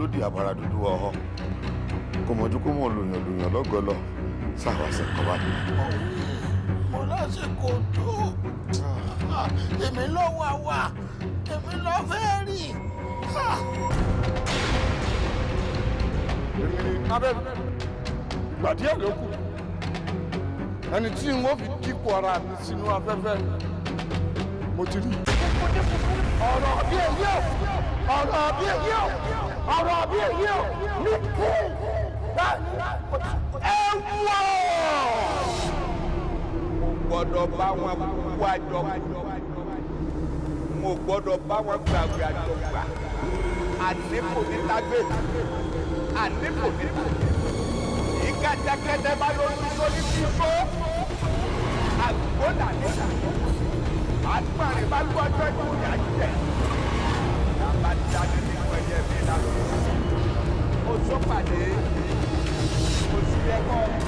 olódì àbára dúdú ọ̀họ́ kò mọ̀jú kó mọ̀ lòyàn lọ́gọ́lọ́ sáwàsẹ̀ kọ́ bá dé. mo lásìkò tó èmi lọ wà èmi lọ fẹ́ rí. èmi ni abẹ́rẹ́ ìgbà díẹ̀ ló kù ẹni tí n ó fi dípò ara mi sínú afẹ́fẹ́ mo ti rí. ọ̀rọ̀ bí èyí ò ọ̀rọ̀ bí èyí ò ọ̀rọ̀ bí èyí ò ní kú ẹ wọ́. mo gbọ́dọ̀ bá wọn kú àjọ mo gbọ́dọ̀ bá wọn gbàgbé àjọgbà àníkò ní lágbè àníkò ní lágbè ìkẹ́tẹ́kẹ́tẹ́ bá lórí sórí fífó àgbọ̀nà níta àtúmọ̀rin bá gbọ́jọ́ ìkòyà jẹ ìjàmbá jáde nínú ẹ̀yẹ mi lánàá mo sọ pàdé mo sì yẹ kọ́.